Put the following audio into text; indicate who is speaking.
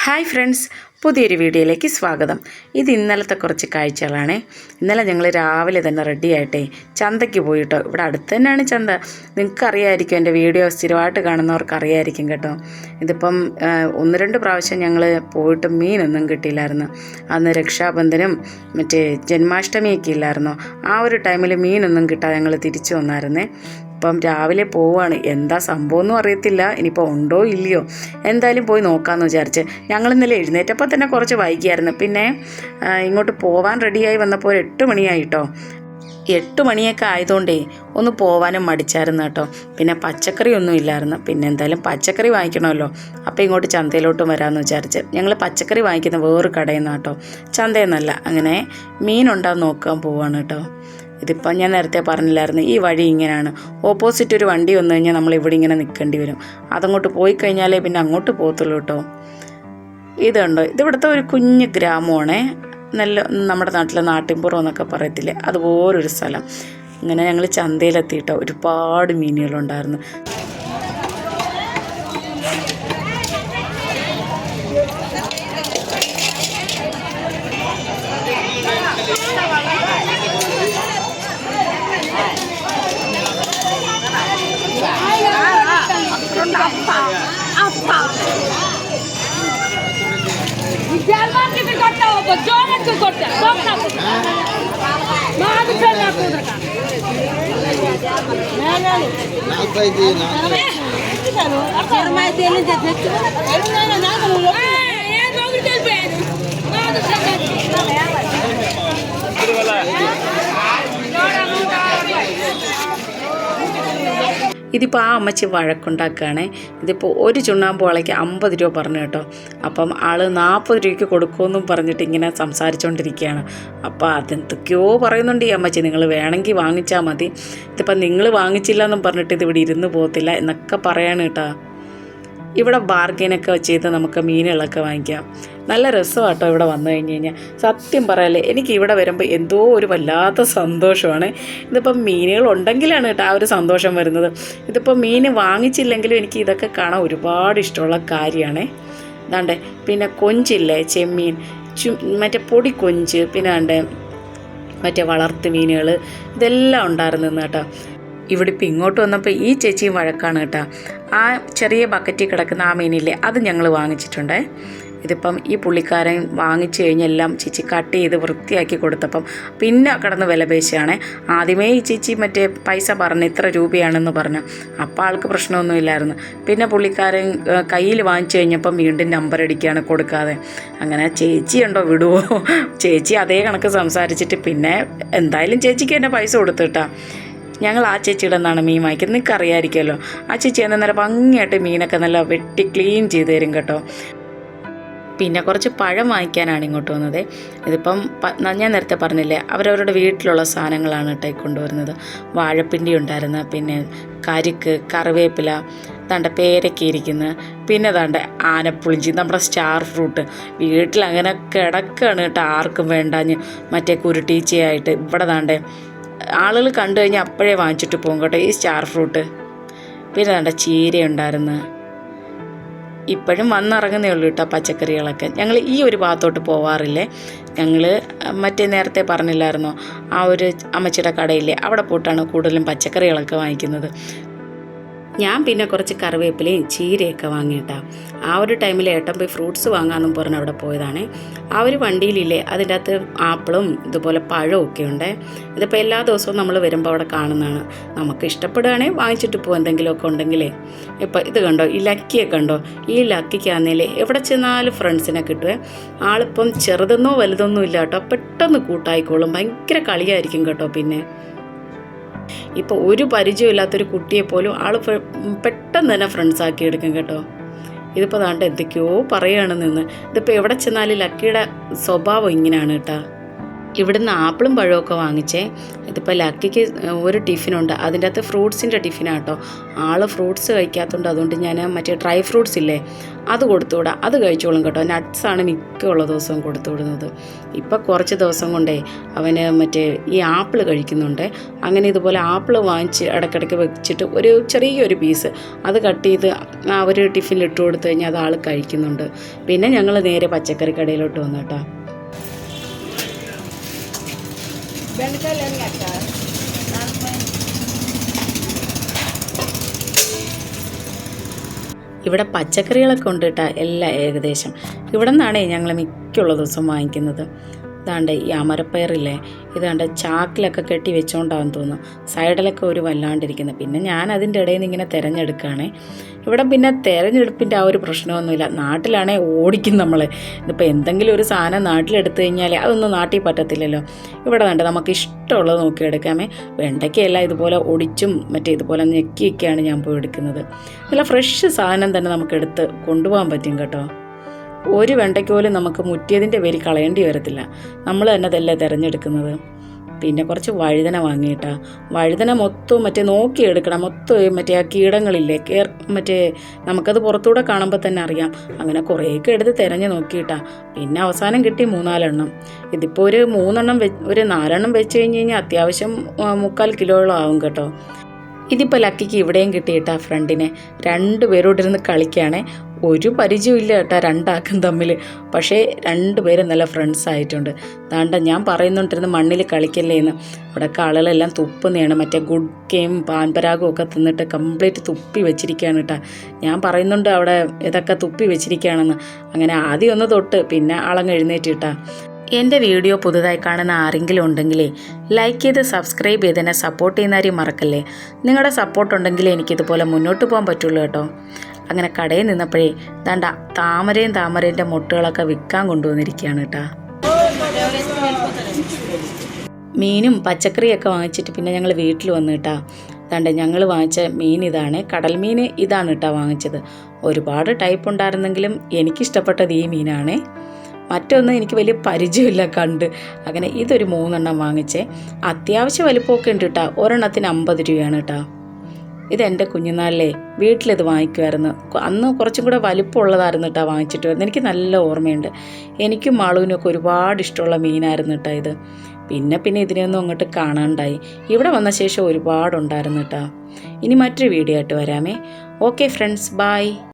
Speaker 1: Hi friends, പുതിയൊരു വീഡിയോയിലേക്ക് സ്വാഗതം. ഇത് ഇന്നലത്തെ കുറച്ച് കാഴ്ചകളാണ്. ഇന്നലെ ഞങ്ങൾ രാവിലെ തന്നെ റെഡിയായിട്ടേ ചന്തയ്ക്ക് പോയിട്ടോ. ഇവിടെ അടുത്ത് തന്നെയാണ് ചന്ത. നിങ്ങൾക്കറിയാമായിരിക്കും, എൻ്റെ വീഡിയോ സ്ഥിരമായിട്ട് കാണുന്നവർക്ക് അറിയാമായിരിക്കും കേട്ടോ. ഇതിപ്പം 1-2 പ്രാവശ്യം ഞങ്ങൾ പോയിട്ട് മീനൊന്നും കിട്ടിയില്ലായിരുന്നു. അന്ന് രക്ഷാബന്ധനും മറ്റേ ജന്മാഷ്ടമിയൊക്കെ ഇല്ലായിരുന്നോ, ആ ഒരു ടൈമിൽ മീനൊന്നും കിട്ടാതെ ഞങ്ങൾ തിരിച്ചു വന്നായിരുന്നേ. ഇപ്പം രാവിലെ പോവുകയാണ്. എന്താ സംഭവമൊന്നും അറിയത്തില്ല, ഇനിയിപ്പോൾ ഉണ്ടോ ഇല്ലയോ, എന്തായാലും പോയി നോക്കാമെന്ന് വിചാരിച്ച്. ഞങ്ങളിന്നലെ എഴുന്നേറ്റപ്പോൾ തന്നെ കുറച്ച് വൈകിയായിരുന്നു. പിന്നെ ഇങ്ങോട്ട് പോവാൻ റെഡിയായി വന്നപ്പോൾ 8 മണിയായിട്ടോ. 8 മണിയൊക്കെ ആയതുകൊണ്ടേ ഒന്ന് പോവാനും മടിച്ചായിരുന്നു കേട്ടോ. പിന്നെ പച്ചക്കറി ഒന്നും ഇല്ലായിരുന്നു. പിന്നെ എന്തായാലും പച്ചക്കറി വാങ്ങിക്കണമല്ലോ, അപ്പോൾ ഇങ്ങോട്ട് ചന്തയിലോട്ട് വരാമെന്ന് വിചാരിച്ച് ഞങ്ങൾ പച്ചക്കറി വാങ്ങിക്കുന്ന വേറൊരു കടയിൽ നിന്നാണ് കേട്ടോ, ചന്തയിൽ നിന്നല്ല. അങ്ങനെ മീനുണ്ടാകുന്ന നോക്കാൻ പോവാണ് കേട്ടോ. ഇതിപ്പം ഞാൻ നേരത്തെ പറഞ്ഞില്ലായിരുന്നു, ഈ വഴി ഇങ്ങനെയാണ്. ഓപ്പോസിറ്റ് ഒരു വണ്ടി വന്നു കഴിഞ്ഞാൽ നമ്മൾ ഇവിടെ ഇങ്ങനെ നിൽക്കേണ്ടി വരും. അതങ്ങോട്ട് പോയി കഴിഞ്ഞാലേ പിന്നെ അങ്ങോട്ട് പോകത്തുള്ളൂ കേട്ടോ. ഇതുണ്ടോ, ഇതിവിടുത്തെ ഒരു കുഞ്ഞ് ഗ്രാമമാണേ. നല്ല നമ്മുടെ നാട്ടിലെ നാട്ടിൻപുറം എന്നൊക്കെ പറയത്തില്ലേ, അതുപോലൊരു സ്ഥലം. ഇങ്ങനെ ഞങ്ങൾ ചന്തയിലെത്തിയിട്ടോ. ഒരുപാട് മീനുകളുണ്ടായിരുന്നു. ഇതിപ്പോൾ ആ അമ്മച്ചി വഴക്കുണ്ടാക്കുകയാണേ. ഇതിപ്പോൾ ഒരു ചുണ്ണാമ്പ് വളയ്ക്ക് 50 രൂപ പറഞ്ഞു കേട്ടോ. അപ്പം ആൾ 40 രൂപയ്ക്ക് കൊടുക്കുമെന്നും പറഞ്ഞിട്ട് ഇങ്ങനെ സംസാരിച്ചുകൊണ്ടിരിക്കുകയാണ്. അപ്പോൾ അതെന്തൊക്കെയോ പറയുന്നുണ്ട് ഈ അമ്മച്ചി, നിങ്ങൾ വേണമെങ്കിൽ വാങ്ങിച്ചാൽ മതി, ഇതിപ്പം നിങ്ങൾ വാങ്ങിച്ചില്ല എന്നും പറഞ്ഞിട്ട് ഇതിവിടെ ഇരുന്ന് പോകത്തില്ല എന്നൊക്കെ പറയാണ് കേട്ടോ. ഇവിടെ ബാർഗെയിനൊക്കെ ചെയ്ത് നമുക്ക് മീനുകളൊക്കെ വാങ്ങിക്കാം. നല്ല രസമാട്ടോ ഇവിടെ വന്നു കഴിഞ്ഞ് കഴിഞ്ഞാൽ. സത്യം പറയല്ലേ, എനിക്ക് ഇവിടെ വരുമ്പോൾ എന്തോ ഒരു വല്ലാത്ത സന്തോഷമാണ്. ഇതിപ്പം മീനുകളുണ്ടെങ്കിലാണ് കേട്ടോ ആ ഒരു സന്തോഷം വരുന്നത്. ഇതിപ്പോൾ മീൻ വാങ്ങിച്ചില്ലെങ്കിലും എനിക്ക് ഇതൊക്കെ കാണാൻ ഒരുപാട് ഇഷ്ടമുള്ള കാര്യമാണ്. ഇതാണ്ടേ, പിന്നെ കൊഞ്ചില്ലേ, ചെമ്മീൻ, മറ്റേ പൊടി കൊഞ്ച്, പിന്നെ ആണ്ടേ മറ്റേ വളർത്തു മീനുകൾ, ഇതെല്ലാം ഉണ്ടായിരുന്നു കേട്ടോ. ഇവിടെ ഇപ്പം ഇങ്ങോട്ട് വന്നപ്പോൾ ഈ ചേച്ചിയും വഴക്കാണ് കേട്ടോ. ആ ചെറിയ ബക്കറ്റിൽ കിടക്കുന്ന ആ മീനില്ലേ, അത് ഞങ്ങൾ വാങ്ങിച്ചിട്ടുണ്ട്. ഇതിപ്പം ഈ പുള്ളിക്കാരൻ വാങ്ങിച്ചു കഴിഞ്ഞെല്ലാം ചേച്ചി കട്ട് ചെയ്ത് വൃത്തിയാക്കി കൊടുത്തപ്പം പിന്നെ കിടന്ന് വില പേശുകയാണേ. ആദ്യമേ ഈ ചേച്ചി മറ്റേ പൈസ പറഞ്ഞ് ഇത്ര രൂപയാണെന്ന് പറഞ്ഞു. അപ്പോൾ ആൾക്ക് പ്രശ്നമൊന്നുമില്ലായിരുന്നു. പിന്നെ പുള്ളിക്കാരൻ കയ്യിൽ വാങ്ങിച്ചു കഴിഞ്ഞപ്പം വീണ്ടും നമ്പർ അടിക്കുകയാണ് കൊടുക്കാതെ. അങ്ങനെ ചേച്ചി ഉണ്ടോ വിടുവോ, ചേച്ചി അതേ കണക്ക് സംസാരിച്ചിട്ട് പിന്നെ എന്തായാലും ചേച്ചിക്ക് തന്നെ പൈസ കൊടുത്തിട്ടാ. ഞങ്ങൾ ആ ചേച്ചിയുടെ നിന്നാണ് മീൻ വാങ്ങിക്കുന്നത്. നിങ്ങൾക്ക് അറിയാമായിരിക്കുമല്ലോ, ആ ചേച്ചി എന്നാൽ നല്ല ഭംഗിയായിട്ട് മീനൊക്കെ നല്ല വെട്ടി ക്ലീൻ ചെയ്ത് തരും കേട്ടോ. പിന്നെ കുറച്ച് പഴം വാങ്ങിക്കാനാണ് ഇങ്ങോട്ട് വന്നത്. ഇതിപ്പം ഞാൻ നേരത്തെ പറഞ്ഞില്ലേ, അവരവരുടെ വീട്ടിലുള്ള സാധനങ്ങളാണ് കേട്ടോ കൊണ്ടുവരുന്നത്. വാഴപ്പിണ്ടി ഉണ്ടായിരുന്നു, പിന്നെ കരിക്ക്, കറിവേപ്പില, തണ്ട പേരൊക്കെ ഇരിക്കുന്നു, പിന്നെ തണ്ട ആനപ്പുളിഞ്ചി, നമ്മുടെ സ്റ്റാർ ഫ്രൂട്ട് വീട്ടിലങ്ങനെ കിടക്കുകയാണ് കേട്ടോ, ആർക്കും വേണ്ടാഞ്ഞ് മറ്റേ കുരുട്ടീച്ചയായിട്ട്. ഇവിടെ താണ്ടേ ആളുകൾ കണ്ടു കഴിഞ്ഞാൽ അപ്പോഴേ വാങ്ങിച്ചിട്ട് പോകും കേട്ടോ ഈ സ്റ്റാർ ഫ്രൂട്ട്. പിന്നെ തണ്ട ചീര ഉണ്ടായിരുന്നു. ഇപ്പോഴും വന്നിറങ്ങുന്നേ ഉള്ളൂ കേട്ടോ പച്ചക്കറികളൊക്കെ. ഞങ്ങൾ ഈ ഒരു ഭാഗത്തോട്ട് പോവാറില്ലേ, ഞങ്ങൾ മറ്റേ നേരത്തെ പറഞ്ഞില്ലായിരുന്നോ ആ ഒരു അമ്മച്ചിയുടെ കടയില്ലേ, അവിടെ പോയിട്ടാണ് കൂടുതലും പച്ചക്കറികളൊക്കെ വാങ്ങിക്കുന്നത്. ഞാൻ പിന്നെ കുറച്ച് കറിവേപ്പിലയും ചീരയൊക്കെ വാങ്ങിയിട്ടാ. ആ ഒരു ടൈമിൽ ഏട്ടൻ പോയി ഫ്രൂട്ട്സ് വാങ്ങാമെന്നും പറഞ്ഞ് അവിടെ പോയതാണ്. ആ ഒരു വണ്ടിയിലില്ലേ, അതിൻ്റെ അകത്ത് ആപ്പിളും ഇതുപോലെ പഴമൊക്കെ ഉണ്ട്. ഇതിപ്പോൾ എല്ലാ ദിവസവും നമ്മൾ വരുമ്പോൾ അവിടെ കാണുന്നതാണ്. നമുക്ക് ഇഷ്ടപ്പെടുകയാണെങ്കിൽ വാങ്ങിച്ചിട്ട് പോകും എന്തെങ്കിലുമൊക്കെ ഉണ്ടെങ്കിലേ. ഇപ്പം ഇത് കണ്ടോ, ഈ ലക്കിയൊക്കെ കണ്ടോ, ഈ ലക്കിക്കാന്നേലേ എവിടെ ചെന്നാലും ഫ്രണ്ട്സിനെ കിട്ടുവേ. ആളിപ്പം ചെറുതെന്നോ വലുതൊന്നും ഇല്ല കേട്ടോ, പെട്ടെന്ന് കൂട്ടായിക്കോളും, ഭയങ്കര കളിയായിരിക്കും കേട്ടോ. പിന്നെ ഇപ്പോൾ ഒരു പരിചയമില്ലാത്തൊരു കുട്ടിയെപ്പോലും ആൾ പെട്ടെന്ന് തന്നെ ഫ്രണ്ട്സാക്കി എടുക്കും കേട്ടോ. ഇതിപ്പോൾ ദാണ്ട് എന്തൊക്കെയോ പറയുകയാണ് നിന്ന്. ഇതിപ്പോൾ എവിടെ ചെന്നാലും ലക്കിയുടെ സ്വഭാവം ഇങ്ങനെയാണ് കേട്ടോ. ഇവിടുന്ന് ആപ്പിളും പഴമൊക്കെ വാങ്ങിച്ചേ. ഇതിപ്പോൾ ലക്കിക്ക് ഒരു ടിഫിനുണ്ട്, അതിൻ്റെ അകത്ത് ഫ്രൂട്ട്സിൻ്റെ ടിഫിനാട്ടോ. ആൾ ഫ്രൂട്ട്സ് കഴിക്കാത്തതുകൊണ്ട് അതുകൊണ്ട് ഞാൻ മറ്റേ ഡ്രൈ ഫ്രൂട്ട്സ് ഇല്ലേ അത് കൊടുത്തുവിടാം, അത് കഴിച്ചോളും കേട്ടോ. നട്ട്സാണ് മിക്കുള്ള ദിവസവും കൊടുത്തു വിടുന്നത്. ഇപ്പോൾ കുറച്ച് ദിവസം കൊണ്ടേ അവന് മറ്റേ ഈ ആപ്പിൾ കഴിക്കുന്നുണ്ട്. അങ്ങനെ ഇതുപോലെ ആപ്പിൾ വാങ്ങിച്ച് ഇടയ്ക്കിടയ്ക്ക് വെച്ചിട്ട് ഒരു ചെറിയൊരു പീസ് അത് കട്ട് ചെയ്ത് ഒരു ടിഫിനിൽ ഇട്ട് കൊടുത്തു കഴിഞ്ഞാൽ അത് ആൾ കഴിക്കുന്നുണ്ട്. പിന്നെ ഞങ്ങൾ നേരെ പച്ചക്കറി കടയിലോട്ട് വന്നു കേട്ടോ. ഇവിടെ പച്ചക്കറികളൊക്കെ ഉണ്ട് കേട്ടോ, എല്ലാം ഏകദേശം ഇവിടെ നിന്നാണേ ഞങ്ങൾ മിക്കുള്ള ദിവസം വാങ്ങിക്കുന്നത്. ഇതാണ്ട് ഈ അമരപ്പയറില്ലേ, ഇതാണ്ട് ചാക്കിലൊക്കെ കെട്ടി വെച്ചുകൊണ്ടാണെന്ന് തോന്നുന്നു. സൈഡിലൊക്കെ ഒരു വല്ലാണ്ടിരിക്കുന്നത്. പിന്നെ ഞാൻ അതിൻ്റെ ഇടയിൽ നിന്ന് ഇങ്ങനെ തിരഞ്ഞെടുക്കുകയാണേ. ഇവിടെ പിന്നെ തിരഞ്ഞെടുപ്പിൻ്റെ ആ ഒരു പ്രശ്നമൊന്നുമില്ല. നാട്ടിലാണേ ഓടിക്കും നമ്മളെ. ഇതിപ്പോൾ എന്തെങ്കിലും ഒരു സാധനം നാട്ടിലെടുത്തു കഴിഞ്ഞാൽ അതൊന്നും നാട്ടിൽ പറ്റത്തില്ലല്ലോ. ഇവിടെ വേണ്ട നമുക്ക് ഇഷ്ടമുള്ളത് നോക്കിയെടുക്കാമേ. വെണ്ടയ്ക്കയെല്ലാം ഇതുപോലെ ഒടിച്ചും മറ്റേ ഇതുപോലെ ഞെക്കിയൊക്കെയാണ് ഞാൻ പോയി എടുക്കുന്നത്. നല്ല ഫ്രഷ് സാധനം തന്നെ നമുക്ക് എടുത്ത് കൊണ്ടുപോകാൻ പറ്റും കേട്ടോ. ഒരു വെണ്ടയ്ക്ക് പോലും നമുക്ക് മുറ്റിയതിൻ്റെ പേര് കളയേണ്ടി വരത്തില്ല. നമ്മൾ തന്നെ അതല്ലേ തിരഞ്ഞെടുക്കുന്നത്. പിന്നെ കുറച്ച് വഴുതന വാങ്ങിയിട്ടാ. വഴുതന മൊത്തം മറ്റേ നോക്കിയെടുക്കണം. മൊത്തം മറ്റേ ആ കീടങ്ങളില്ലേ മറ്റേ നമുക്കത് പുറത്തൂടെ കാണുമ്പോൾ തന്നെ അറിയാം. അങ്ങനെ കുറേയൊക്കെ എടുത്ത് തിരഞ്ഞ് നോക്കിയിട്ടാ. പിന്നെ അവസാനം കിട്ടി 3-4 ഇതിപ്പോൾ ഒരു 3 ഒരു 4 വെച്ച് കഴിഞ്ഞ് കഴിഞ്ഞാൽ അത്യാവശ്യം 3/4 കിലോയോളം ആവും കേട്ടോ. ഇതിപ്പോൾ ലക്കിക്ക് ഇവിടെയും കിട്ടിയിട്ടാ ഫ്രണ്ടിനെ. 2 പേരോടിരുന്ന് കളിക്കുകയാണേ. ഒരു പരിചയമില്ല കേട്ടോ രണ്ടാക്കും തമ്മിൽ. പക്ഷേ 2 പേരും നല്ല ഫ്രണ്ട്സ് ആയിട്ടുണ്ട്. താണ്ട ഞാൻ പറയുന്നുണ്ടിരുന്ന് മണ്ണിൽ കളിക്കല്ലേ എന്ന്. ഇവിടെയൊക്കെ ആളുകളെല്ലാം തുപ്പുന്നതാണ്. മറ്റേ ഗുഡ്കയും പാൻപരാഗവും ഒക്കെ തിന്നിട്ട് കംപ്ലീറ്റ് തുപ്പി വെച്ചിരിക്കുകയാണ് കേട്ടോ. ഞാൻ പറയുന്നുണ്ട് അവിടെ ഇതൊക്കെ തുപ്പി വെച്ചിരിക്കുകയാണെന്ന്. അങ്ങനെ ആദ്യം ഒന്ന് തൊട്ട് പിന്നെ ആളങ്ങ് എഴുന്നേറ്റിട്ടാ. എൻ്റെ വീഡിയോ പുതുതായി കാണുന്ന ആരെങ്കിലും ഉണ്ടെങ്കിലേ ലൈക്ക് ചെയ്ത് സബ്സ്ക്രൈബ് ചെയ്ത് എന്നെ സപ്പോർട്ട് ചെയ്യുന്നവരെയും മറക്കല്ലേ. നിങ്ങളുടെ സപ്പോർട്ട് ഉണ്ടെങ്കിലേ എനിക്കിതുപോലെ മുന്നോട്ട് പോകാൻ പറ്റുള്ളൂ കേട്ടോ. അങ്ങനെ കടയിൽ നിന്നപ്പോഴേ ദാണ്ട താമരേൻ്റെ മുട്ടുകളൊക്കെ വിൽക്കാൻ കൊണ്ടുവന്നിരിക്കുകയാണ് കേട്ടോ. മീനും പച്ചക്കറിയൊക്കെ വാങ്ങിച്ചിട്ട് പിന്നെ ഞങ്ങൾ വീട്ടിൽ വന്നു കേട്ടോ. ദാണ്ട ഞങ്ങൾ വാങ്ങിച്ച മീൻ ഇതാണ്, കടൽ മീൻ ഇതാണ് കേട്ടോ വാങ്ങിച്ചത്. ഒരുപാട് ടൈപ്പ് ഉണ്ടായിരുന്നെങ്കിലും എനിക്കിഷ്ടപ്പെട്ടത് ഈ മീനാണേ. മറ്റൊന്നും എനിക്ക് വലിയ പരിചയമില്ല കണ്ട്. അങ്ങനെ ഇതൊരു 3 വാങ്ങിച്ചേ. അത്യാവശ്യം വലിപ്പമൊക്കെ ഉണ്ട് കേട്ടോ. ഒരെണ്ണത്തിന് 50 രൂപയാണ് കേട്ടോ. ഇതെൻ്റെ കുഞ്ഞുനാളിലെ വീട്ടിലിത് വാങ്ങിക്കുമായിരുന്നു. അന്ന് കുറച്ചും കൂടെ വലിപ്പമുള്ളതായിരുന്നു കേട്ടോ വാങ്ങിച്ചിട്ട് വരുന്നത്. എനിക്ക് നല്ല ഓർമ്മയുണ്ട്. എനിക്കും മാളുവിനൊക്കെ ഒരുപാട് ഇഷ്ടമുള്ള മീനായിരുന്നു കേട്ടോ ഇത്. പിന്നെ ഇതിനെയൊന്നും അങ്ങോട്ട് കാണാണ്ടായി. ഇവിടെ വന്ന ശേഷം ഒരുപാടുണ്ടായിരുന്നു കേട്ടോ. ഇനി മറ്റൊരു വീഡിയോ ആയിട്ട് വരാമേ. Okay friends, by.